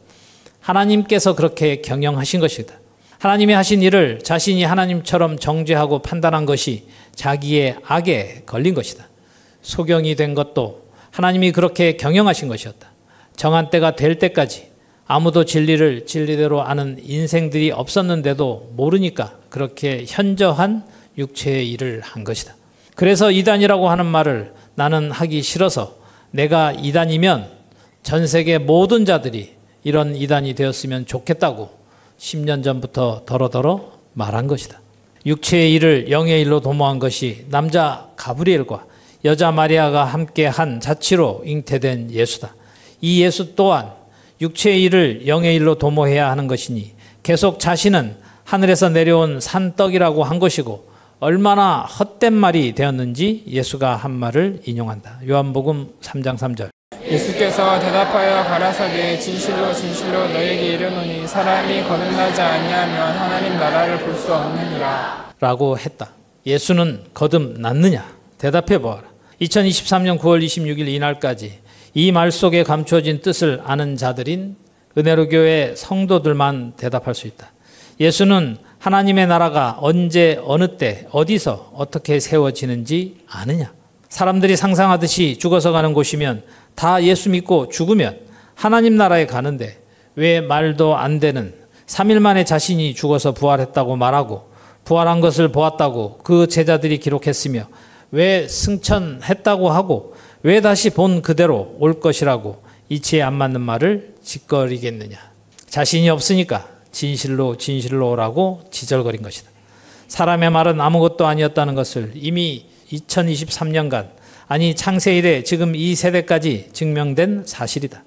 하나님께서 그렇게 경영하신 것이다. 하나님이 하신 일을 자신이 하나님처럼 정죄하고 판단한 것이 자기의 악에 걸린 것이다. 소경이 된 것도 하나님이 그렇게 경영하신 것이었다. 정한 때가 될 때까지 아무도 진리를 진리대로 아는 인생들이 없었는데도 모르니까 그렇게 현저한 육체의 일을 한 것이다. 그래서 이단이라고 하는 말을 나는 하기 싫어서 내가 이단이면 전 세계 모든 자들이 이런 이단이 되었으면 좋겠다고 10년 전부터 더러더러 말한 것이다. 육체의 일을 영의 일로 도모한 것이 남자 가브리엘과 여자 마리아가 함께한 자취로 잉태된 예수다. 이 예수 또한 육체의 일을 영의 일로 도모해야 하는 것이니 계속 자신은 하늘에서 내려온 산떡이라고 한 것이고 얼마나 헛된 말이 되었는지 예수가 한 말을 인용한다. 요한복음 3장 3절. 예수께서 대답하여 가라사대 진실로 진실로 너에게 이르노니 사람이 거듭나지 아니하면 하나님 나라를 볼 수 없느니라 라고 했다. 예수는 거듭났느냐? 대답해 보아라. 2023년 9월 26일 이날까지 이 말 속에 감추어진 뜻을 아는 자들인 은혜로교회 성도들만 대답할 수 있다. 예수는 하나님의 나라가 언제 어느 때 어디서 어떻게 세워지는지 아느냐? 사람들이 상상하듯이 죽어서 가는 곳이면 다 예수 믿고 죽으면 하나님 나라에 가는데 왜 말도 안 되는 3일 만에 자신이 죽어서 부활했다고 말하고 부활한 것을 보았다고 그 제자들이 기록했으며 왜 승천했다고 하고 왜 다시 본 그대로 올 것이라고 이치에 안 맞는 말을 짓거리겠느냐. 자신이 없으니까 진실로 진실로라고 지절거린 것이다. 사람의 말은 아무것도 아니었다는 것을 이미 2023년간 아니 창세 이래 지금 이 세대까지 증명된 사실이다.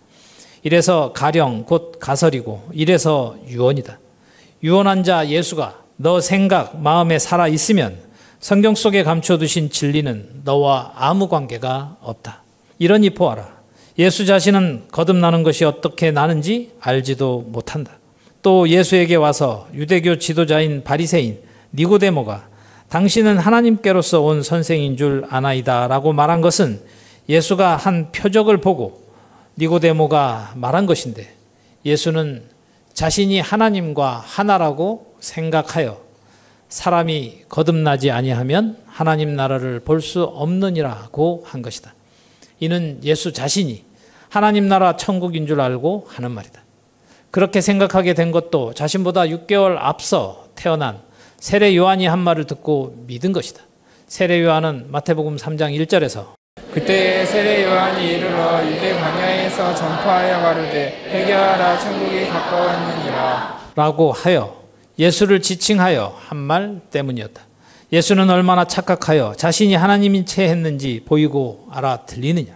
이래서 가령 곧 가설이고 이래서 유언이다. 유언한 자 예수가 너 생각 마음에 살아있으면 성경 속에 감춰두신 진리는 너와 아무 관계가 없다. 이러니 보아라. 예수 자신은 거듭나는 것이 어떻게 나는지 알지도 못한다. 또 예수에게 와서 유대교 지도자인 바리새인 니고데모가 당신은 하나님께로서 온 선생인 줄 아나이다 라고 말한 것은 예수가 한 표적을 보고 니고데모가 말한 것인데 예수는 자신이 하나님과 하나라고 생각하여 사람이 거듭나지 아니하면 하나님 나라를 볼 수 없느니라고 한 것이다. 이는 예수 자신이 하나님 나라 천국인 줄 알고 하는 말이다. 그렇게 생각하게 된 것도 자신보다 6개월 앞서 태어난 세례 요한이 한 말을 듣고 믿은 것이다. 세례 요한은 마태복음 3장 1절에서 그때 세례 요한이 이르러 유대 광야에서 전파하여 가로되 회개하라 천국이 가까웠느니라 라고 하여 예수를 지칭하여 한 말 때문이었다. 예수는 얼마나 착각하여 자신이 하나님인 채 했는지 보이고 알아들리느냐?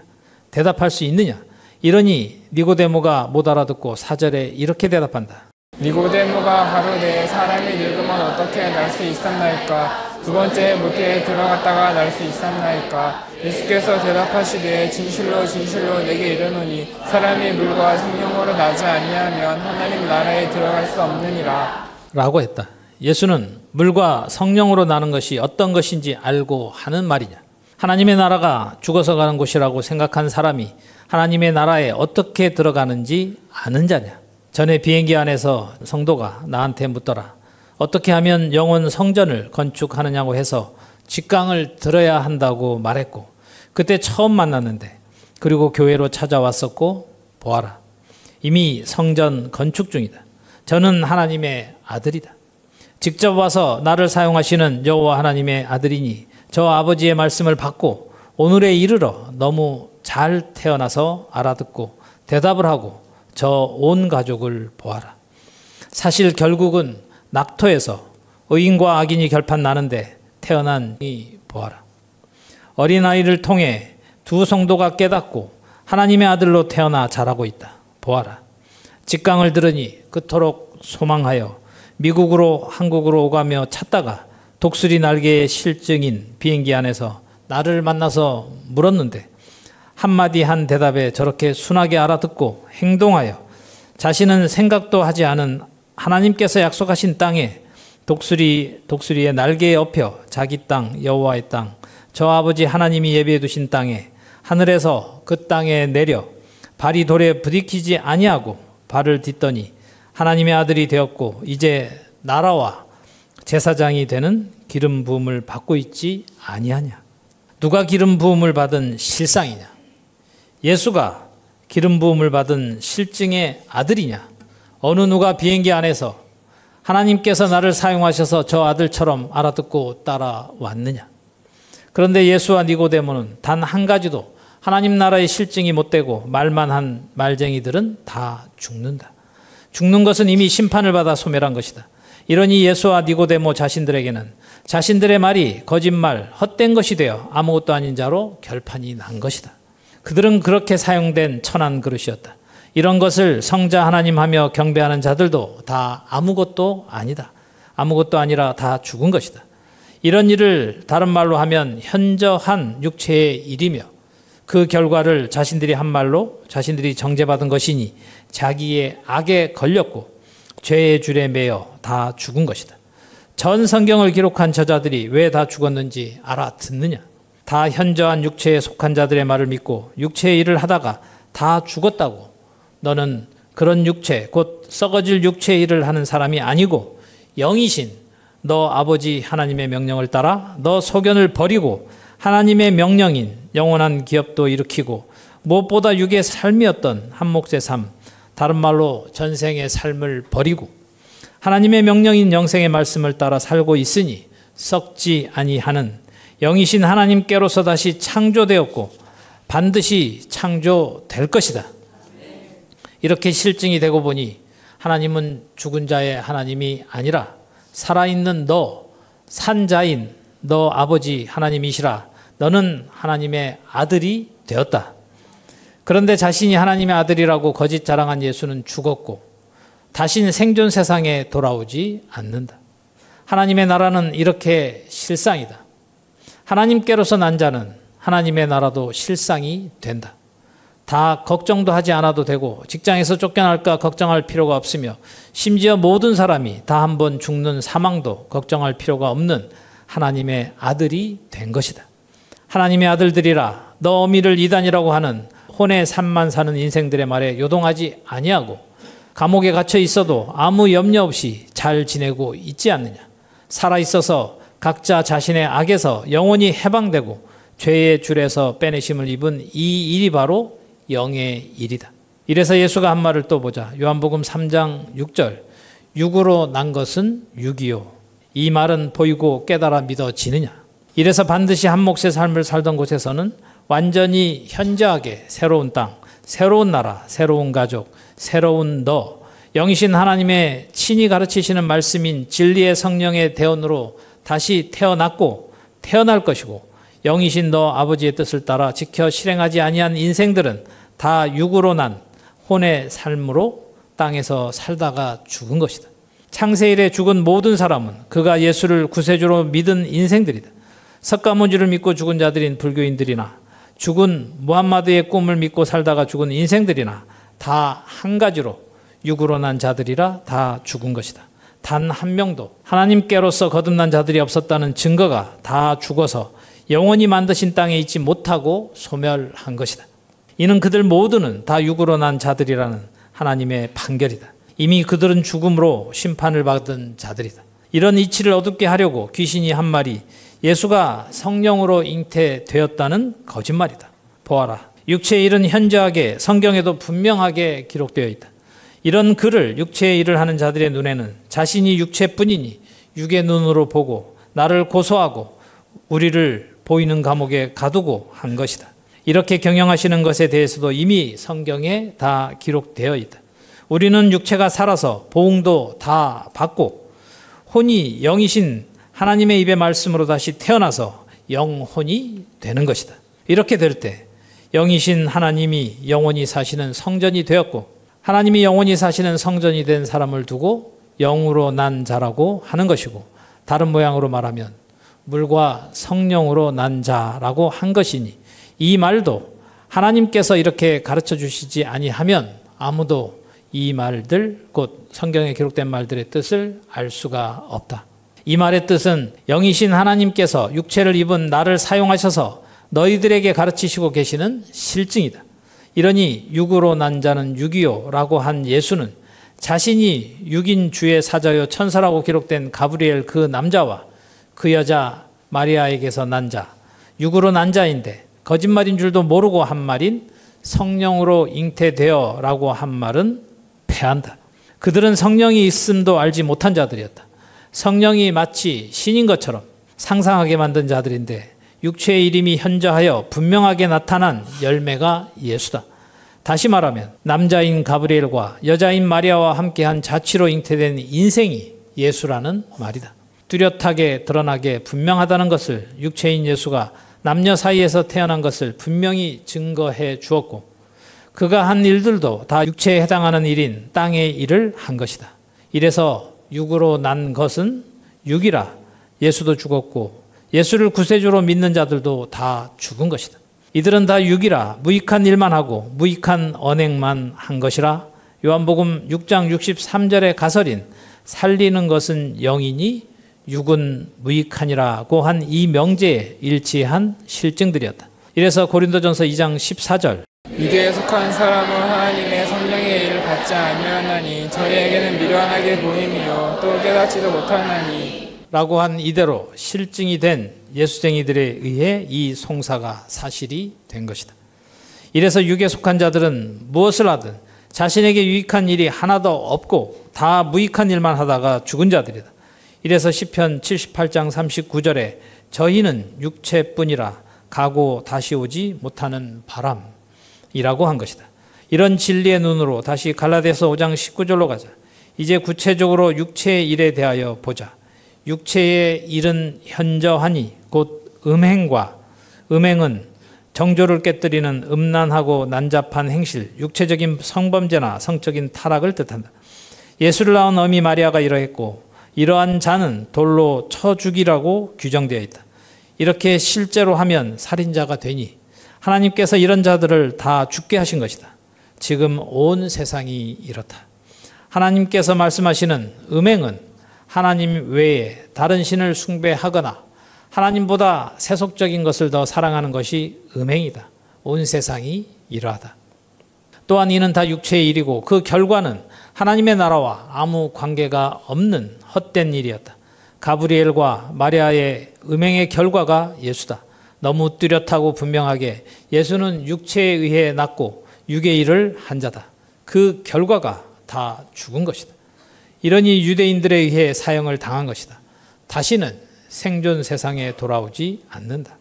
대답할 수 있느냐? 이러니 니고데모가 못 알아듣고 4절에 이렇게 대답한다. 니고데모가 가로되 사람이 늙으면 어떻게 날 수 있었나이까? 두 번째 모태에 들어갔다가 날 수 있었나이까? 예수께서 대답하시되 진실로 진실로 내게 이르노니 사람이 물과 성령으로 나지 아니하면 하나님 나라에 들어갈 수 없느니라 라고 했다. 예수는 물과 성령으로 나는 것이 어떤 것인지 알고 하는 말이냐. 하나님의 나라가 죽어서 가는 곳이라고 생각한 사람이 하나님의 나라에 어떻게 들어가는지 아는 자냐. 전에 비행기 안에서 성도가 나한테 묻더라. 어떻게 하면 영원 성전을 건축하느냐고 해서 직강을 들어야 한다고 말했고 그때 처음 만났는데 그리고 교회로 찾아왔었고 보아라. 이미 성전 건축 중이다. 저는 하나님의 아들이다. 직접 와서 나를 사용하시는 여호와 하나님의 아들이니 저 아버지의 말씀을 받고 오늘에 이르러 너무 잘 태어나서 알아듣고 대답을 하고 저 온 가족을 보아라. 사실 결국은 낙토에서 의인과 악인이 결판 나는데 태어난 이 보아라. 어린아이를 통해 두 성도가 깨닫고 하나님의 아들로 태어나 자라고 있다. 보아라. 직강을 들으니 그토록 소망하여 미국으로 한국으로 오가며 찾다가 독수리 날개의 실증인 비행기 안에서 나를 만나서 물었는데 한마디 한 대답에 저렇게 순하게 알아듣고 행동하여 자신은 생각도 하지 않은 하나님께서 약속하신 땅에 독수리의 날개에 엎여 자기 땅 여호와의 땅 저 아버지 하나님이 예비해 두신 땅에 하늘에서 그 땅에 내려 발이 돌에 부딪히지 아니하고 발을 딛더니 하나님의 아들이 되었고 이제 나라와 제사장이 되는 기름 부음을 받고 있지 아니하냐. 누가 기름 부음을 받은 실상이냐. 예수가 기름 부음을 받은 실증의 아들이냐. 어느 누가 비행기 안에서 하나님께서 나를 사용하셔서 저 아들처럼 알아듣고 따라왔느냐. 그런데 예수와 니고데모는 단 한 가지도 하나님 나라의 실증이 못되고 말만 한 말쟁이들은 다 죽는다. 죽는 것은 이미 심판을 받아 소멸한 것이다. 이러니 예수와 니고데모 자신들에게는 자신들의 말이 거짓말, 헛된 것이 되어 아무것도 아닌 자로 결판이 난 것이다. 그들은 그렇게 사용된 천한 그릇이었다. 이런 것을 성자 하나님 하며 경배하는 자들도 다 아무것도 아니다. 아무것도 아니라 다 죽은 것이다. 이런 일을 다른 말로 하면 현저한 육체의 일이며 그 결과를 자신들이 한 말로 자신들이 정죄받은 것이니 자기의 악에 걸렸고 죄의 줄에 매여 다 죽은 것이다. 전 성경을 기록한 저자들이 왜 다 죽었는지 알아듣느냐? 다 현저한 육체에 속한 자들의 말을 믿고 육체의 일을 하다가 다 죽었다고. 너는 그런 육체, 곧 썩어질 육체의 일을 하는 사람이 아니고 영이신 너 아버지 하나님의 명령을 따라 너 소견을 버리고 하나님의 명령인 영원한 기업도 일으키고 무엇보다 육의 삶이었던 한 몫의 삶, 다른 말로 전생의 삶을 버리고 하나님의 명령인 영생의 말씀을 따라 살고 있으니 썩지 아니하는 영이신 하나님께로서 다시 창조되었고 반드시 창조될 것이다. 이렇게 실증이 되고 보니 하나님은 죽은 자의 하나님이 아니라 살아있는 너, 산자인 너 아버지 하나님이시라. 너는 하나님의 아들이 되었다. 그런데 자신이 하나님의 아들이라고 거짓 자랑한 예수는 죽었고 다시는 생존 세상에 돌아오지 않는다. 하나님의 나라는 이렇게 실상이다. 하나님께로서 난 자는 하나님의 나라도 실상이 된다. 다 걱정도 하지 않아도 되고 직장에서 쫓겨날까 걱정할 필요가 없으며 심지어 모든 사람이 다 한 번 죽는 사망도 걱정할 필요가 없는 하나님의 아들이 된 것이다. 하나님의 아들들이라 너 어미를 이단이라고 하는 혼의 삶만 사는 인생들의 말에 요동하지 아니하고 감옥에 갇혀 있어도 아무 염려 없이 잘 지내고 있지 않느냐. 살아있어서 각자 자신의 악에서 영원히 해방되고 죄의 줄에서 빼내심을 입은 이 일이 바로 영의 일이다. 이래서 예수가 한 말을 또 보자. 요한복음 3장 6절 육으로 난 것은 육이요 이 말은 보이고 깨달아 믿어지느냐. 이래서 반드시 한 몫의 삶을 살던 곳에서는 완전히 현저하게 새로운 땅, 새로운 나라, 새로운 가족, 새로운 너, 영이신 하나님의 친히 가르치시는 말씀인 진리의 성령의 대언으로 다시 태어났고 태어날 것이고 영이신 너 아버지의 뜻을 따라 지켜 실행하지 아니한 인생들은 다 육으로 난 혼의 삶으로 땅에서 살다가 죽은 것이다. 창세일에 죽은 모든 사람은 그가 예수를 구세주로 믿은 인생들이다. 석가모니를 믿고 죽은 자들인 불교인들이나 죽은 무함마드의 꿈을 믿고 살다가 죽은 인생들이나 다 한 가지로 육으로 난 자들이라 다 죽은 것이다. 단 한 명도 하나님께로서 거듭난 자들이 없었다는 증거가 다 죽어서 영원히 만드신 땅에 있지 못하고 소멸한 것이다. 이는 그들 모두는 다 육으로 난 자들이라는 하나님의 판결이다. 이미 그들은 죽음으로 심판을 받은 자들이다. 이런 이치를 어둡게 하려고 귀신이 한 말이 예수가 성령으로 잉태되었다는 거짓말이다. 보아라. 육체의 일은 현저하게 성경에도 분명하게 기록되어 있다. 이런 글을 육체의 일을 하는 자들의 눈에는 자신이 육체뿐이니 육의 눈으로 보고 나를 고소하고 우리를 보이는 감옥에 가두고 한 것이다. 이렇게 경영하시는 것에 대해서도 이미 성경에 다 기록되어 있다. 우리는 육체가 살아서 보응도 다 받고 혼이 영이신 하나님의 입의 말씀으로 다시 태어나서 영혼이 되는 것이다. 이렇게 될 때 영이신 하나님이 영원히 사시는 성전이 되었고 하나님이 영원히 사시는 성전이 된 사람을 두고 영으로 난 자라고 하는 것이고 다른 모양으로 말하면 물과 성령으로 난 자라고 한 것이니 이 말도 하나님께서 이렇게 가르쳐 주시지 아니하면 아무도 이 말들 곧 성경에 기록된 말들의 뜻을 알 수가 없다. 이 말의 뜻은 영이신 하나님께서 육체를 입은 나를 사용하셔서 너희들에게 가르치시고 계시는 실증이다. 이러니 육으로 난 자는 육이요라고 한 예수는 자신이 육인 주의 사자요 천사라고 기록된 가브리엘 그 남자와 그 여자 마리아에게서 난 자, 육으로 난 자인데 거짓말인 줄도 모르고 한 말인 성령으로 잉태되어라고 한 말은 패한다. 그들은 성령이 있음도 알지 못한 자들이었다. 성령이 마치 신인 것처럼 상상하게 만든 자들인데 육체의 이름이 현저하여 분명하게 나타난 열매가 예수다. 다시 말하면 남자인 가브리엘과 여자인 마리아와 함께한 자취로 잉태된 인생이 예수라는 말이다. 뚜렷하게 드러나게 분명하다는 것을 육체인 예수가 남녀 사이에서 태어난 것을 분명히 증거해 주었고 그가 한 일들도 다 육체에 해당하는 일인 땅의 일을 한 것이다. 이래서 육으로 난 것은 육이라 예수도 죽었고 예수를 구세주로 믿는 자들도 다 죽은 것이다. 이들은 다 육이라 무익한 일만 하고 무익한 언행만 한 것이라. 요한복음 6장 63절의 가설인 살리는 것은 영이니 육은 무익하니라고 한 이 명제에 일치한 실증들이었다. 이래서 고린도전서 2장 14절 유대에 속한 사람은 하나님의 성령의 일을 받지 아니하나니 저희에게는 미련하게 보임이요 또 깨닫지도 못하나니 라고 한 이대로 실증이 된 예수쟁이들에 의해 이 송사가 사실이 된 것이다. 이래서 육에 속한 자들은 무엇을 하든 자신에게 유익한 일이 하나도 없고 다 무익한 일만 하다가 죽은 자들이다. 이래서 시편 78장 39절에 저희는 육체뿐이라 가고 다시 오지 못하는 바람이라고 한 것이다. 이런 진리의 눈으로 다시 갈라디아서 5장 19절로 가자. 이제 구체적으로 육체의 일에 대하여 보자. 육체의 일은 현저하니 곧 음행과 음행은 정조를 깨뜨리는 음란하고 난잡한 행실, 육체적인 성범죄나 성적인 타락을 뜻한다. 예수를 낳은 어미 마리아가 이러했고 이러한 자는 돌로 쳐 죽이라고 규정되어 있다. 이렇게 실제로 하면 살인자가 되니 하나님께서 이런 자들을 다 죽게 하신 것이다. 지금 온 세상이 이렇다. 하나님께서 말씀하시는 음행은 하나님 외에 다른 신을 숭배하거나 하나님보다 세속적인 것을 더 사랑하는 것이 음행이다. 온 세상이 이러하다. 또한 이는 다 육체의 일이고 그 결과는 하나님의 나라와 아무 관계가 없는 헛된 일이었다. 가브리엘과 마리아의 음행의 결과가 예수다. 너무 뚜렷하고 분명하게 예수는 육체에 의해 낳고 육의 일을 한 자다. 그 결과가 다 죽은 것이다. 이러니 유대인들에 의해 사형을 당한 것이다. 다시는 생존 세상에 돌아오지 않는다.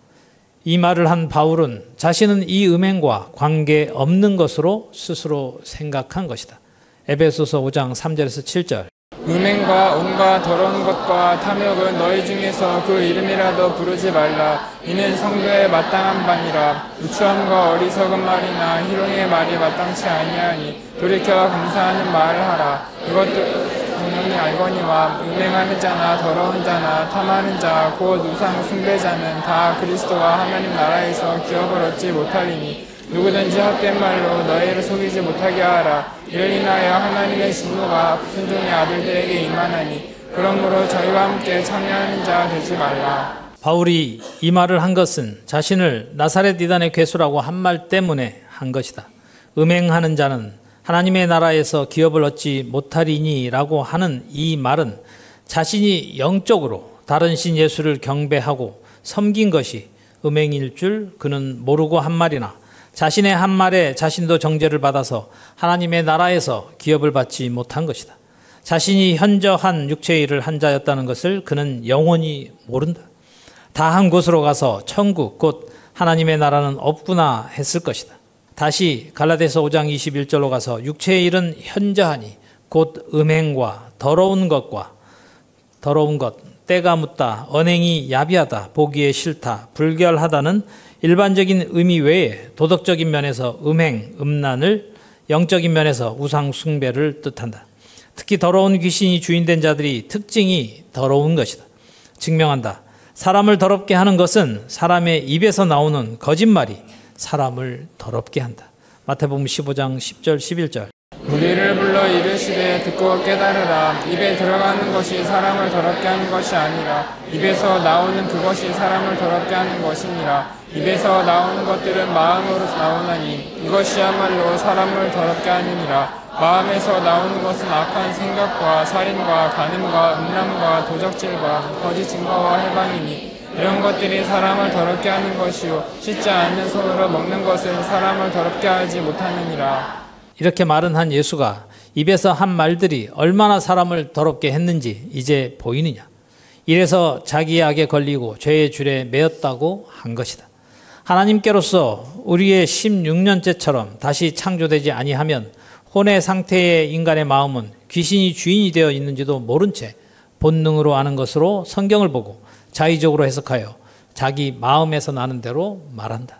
이 말을 한 바울은 자신은 이 음행과 관계없는 것으로 스스로 생각한 것이다. 에베소서 5장 3절에서 7절 음행과 온갖 더러운 것과 탐욕은 너희 중에서 그 이름이라도 부르지 말라. 이는 성도에 마땅한 바니라. 우추함과 어리석은 말이나 희롱의 말이 마땅치 아니하니 돌이켜 감사하는 말을 하라. 이것도 분명히 알거니와 음행하는 자나 더러운 자나 탐하는 자 곧 우상 숭배자는 다 그리스도와 하나님 나라에서 기업을 얻지 못하리니 누구든지 헛된 말로 너희를 속이지 못하게 하라. 이를 인하여 하나님의 진노가 불순종의 아들들에게 임하나니 그러므로 저희와 함께 참여하는 자 되지 말라. 바울이 이 말을 한 것은 자신을 나사렛 이단의 괴수라고 한 말 때문에 한 것이다. 음행하는 자는 하나님의 나라에서 기업을 얻지 못하리니 라고 하는 이 말은 자신이 영적으로 다른 신 예수를 경배하고 섬긴 것이 음행일 줄 그는 모르고 한 말이나 자신의 한 말에 자신도 정죄를 받아서 하나님의 나라에서 기업을 받지 못한 것이다. 자신이 현저한 육체의 일을 한 자였다는 것을 그는 영원히 모른다. 다 한 곳으로 가서 천국 곧 하나님의 나라는 없구나 했을 것이다. 다시 갈라디아서 5장 21절로 가서 육체의 일은 현저하니 곧 음행과 더러운 것, 때가 묻다, 언행이 야비하다, 보기에 싫다, 불결하다는 일반적인 의미 외에 도덕적인 면에서 음행, 음란을, 영적인 면에서 우상 숭배를 뜻한다. 특히 더러운 귀신이 주인된 자들이 특징이 더러운 것이다. 증명한다. 사람을 더럽게 하는 것은 사람의 입에서 나오는 거짓말이 사람을 더럽게 한다. 마태복음 15장 10절 11절 우리를 불러 이르시되 듣고 깨달으라. 입에 들어가는 것이 사람을 더럽게 하는 것이 아니라 입에서 나오는 그것이 사람을 더럽게 하는 것이니라. 입에서 나오는 것들은 마음으로 나오나니 이것이야말로 사람을 더럽게 하느니라. 마음에서 나오는 것은 악한 생각과 살인과 간음과 음란과 도적질과 거짓 증거와 해방이니 이런 것들이 사람을 더럽게 하는 것이요 씻지 않는 손으로 먹는 것은 사람을 더럽게 하지 못하느니라. 이렇게 말은 한 예수가 입에서 한 말들이 얼마나 사람을 더럽게 했는지 이제 보이느냐. 이래서 자기의 악에 걸리고 죄의 줄에 매였다고 한 것이다. 하나님께로서 우리의 16년째처럼 다시 창조되지 아니하면 혼의 상태의 인간의 마음은 귀신이 주인이 되어 있는지도 모른 채 본능으로 아는 것으로 성경을 보고 자의적으로 해석하여 자기 마음에서 나는 대로 말한다.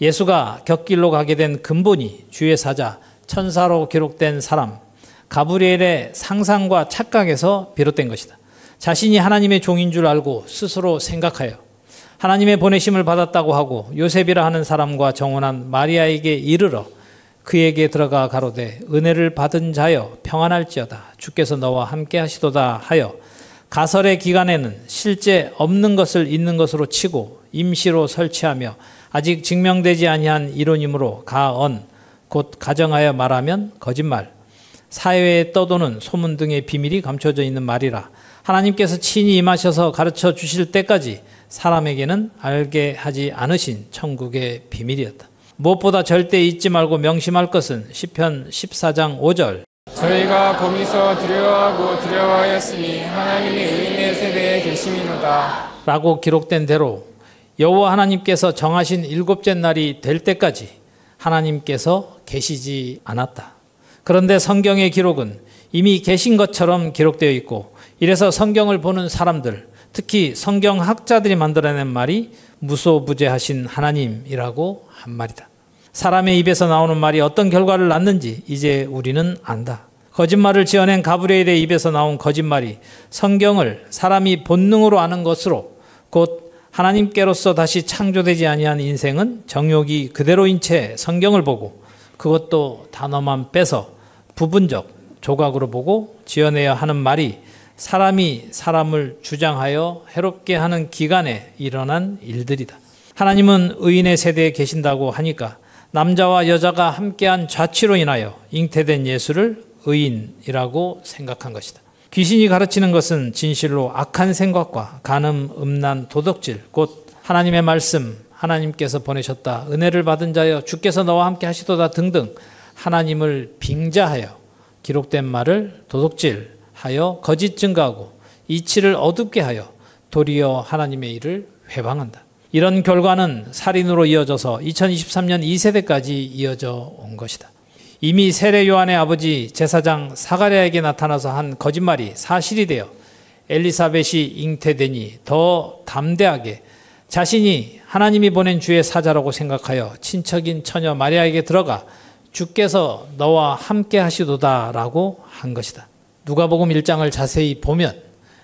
예수가 곁길로 가게 된 근본이 주의 사자, 천사로 기록된 사람, 가브리엘의 상상과 착각에서 비롯된 것이다. 자신이 하나님의 종인 줄 알고 스스로 생각하여 하나님의 보내심을 받았다고 하고 요셉이라 하는 사람과 정혼한 마리아에게 이르러 그에게 들어가 가로되 은혜를 받은 자여 평안할지어다 주께서 너와 함께 하시도다 하여 가설의 기간에는 실제 없는 것을 있는 것으로 치고 임시로 설치하며 아직 증명되지 아니한 이론이므로 가언 곧 가정하여 말하면 거짓말 사회에 떠도는 소문 등의 비밀이 감춰져 있는 말이라 하나님께서 친히 임하셔서 가르쳐 주실 때까지 사람에게는 알게 하지 않으신 천국의 비밀이었다. 무엇보다 절대 잊지 말고 명심할 것은 시편 14장 5절 저희가 거기서 두려워하고 두려워하였으니 하나님이 의인의 세대에 계심이로다 라고 기록된 대로 여호와 하나님께서 정하신 일곱째 날이 될 때까지 하나님께서 계시지 않았다. 그런데 성경의 기록은 이미 계신 것처럼 기록되어 있고 이래서 성경을 보는 사람들 특히 성경학자들이 만들어낸 말이 무소부재하신 하나님이라고 한 말이다. 사람의 입에서 나오는 말이 어떤 결과를 낳는지 이제 우리는 안다. 거짓말을 지어낸 가브리엘의 입에서 나온 거짓말이 성경을 사람이 본능으로 아는 것으로 곧 하나님께로서 다시 창조되지 아니한 인생은 정욕이 그대로인 채 성경을 보고 그것도 단어만 빼서 부분적 조각으로 보고 지어내야 하는 말이 사람이 사람을 주장하여 해롭게 하는 기간에 일어난 일들이다. 하나님은 의인의 세대에 계신다고 하니까 남자와 여자가 함께한 좌치로 인하여 잉태된 예수를 의인이라고 생각한 것이다. 귀신이 가르치는 것은 진실로 악한 생각과 간음, 음란, 도덕질, 곧 하나님의 말씀, 하나님께서 보내셨다, 은혜를 받은 자여 주께서 너와 함께 하시도다 등등 하나님을 빙자하여 기록된 말을 도둑질하여 거짓 증거하고 이치를 어둡게 하여 도리어 하나님의 일을 회방한다. 이런 결과는 살인으로 이어져서 2023년 2세대까지 이어져 온 것이다. 이미 세례 요한의 아버지 제사장 사가랴에게 나타나서 한 거짓말이 사실이 되어 엘리사벳이 잉태되니 더 담대하게 자신이 하나님이 보낸 주의 사자라고 생각하여 친척인 처녀 마리아에게 들어가 주께서 너와 함께 하시도다 라고 한 것이다. 누가복음 1장을 자세히 보면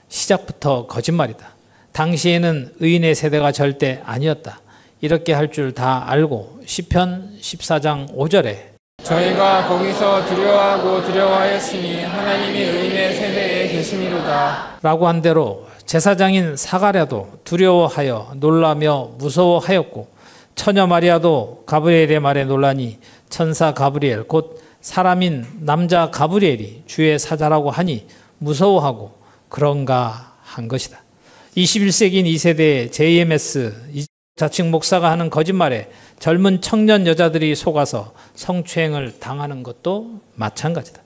시작부터 거짓말이다. 당시에는 의인의 세대가 절대 아니었다. 이렇게 할 줄 다 알고 시편 14장 5절에 저희가 거기서 두려워하고 두려워하였으니 하나님이 의인의 세대에 계심이로다 라고 한 대로 제사장인 사가랴도 두려워하여 놀라며 무서워하였고 처녀 마리아도 가브리엘의 말에 놀라니 천사 가브리엘 곧 사람인 남자 가브리엘이 주의 사자라고 하니 무서워하고 그런가 한 것이다. 21세기인 2세대의 JMS 자칭 목사가 하는 거짓말에 젊은 청년 여자들이 속아서 성추행을 당하는 것도 마찬가지다.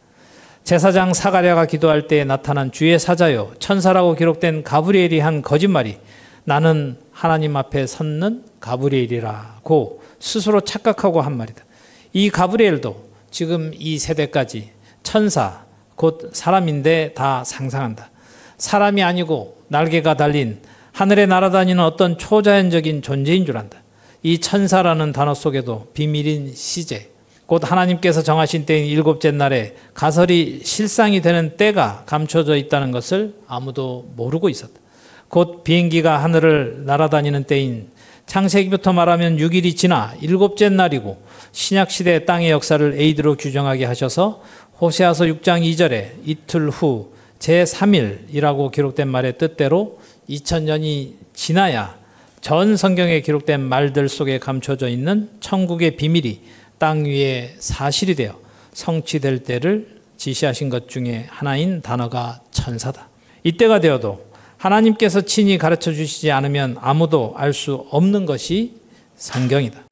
제사장 사가랴가 기도할 때 나타난 주의 사자요 천사라고 기록된 가브리엘이 한 거짓말이 나는 하나님 앞에 섰는 가브리엘이라고 스스로 착각하고 한 말이다. 이 가브리엘도 지금 이 세대까지 천사 곧 사람인데 다 상상한다. 사람이 아니고 날개가 달린 하늘에 날아다니는 어떤 초자연적인 존재인 줄 안다. 이 천사라는 단어 속에도 비밀인 시제, 곧 하나님께서 정하신 때인 일곱째 날에 가설이 실상이 되는 때가 감춰져 있다는 것을 아무도 모르고 있었다. 곧 비행기가 하늘을 날아다니는 때인 창세기부터 말하면 6일이 지나 일곱째 날이고 신약시대 땅의 역사를 에이드로 규정하게 하셔서 호세아서 6장 2절에 이틀 후 제3일이라고 기록된 말의 뜻대로 2000년이 지나야 전 성경에 기록된 말들 속에 감춰져 있는 천국의 비밀이 땅 위에 사실이 되어 성취될 때를 지시하신 것 중에 하나인 단어가 천사다. 이때가 되어도 하나님께서 친히 가르쳐 주시지 않으면 아무도 알 수 없는 것이 성경이다.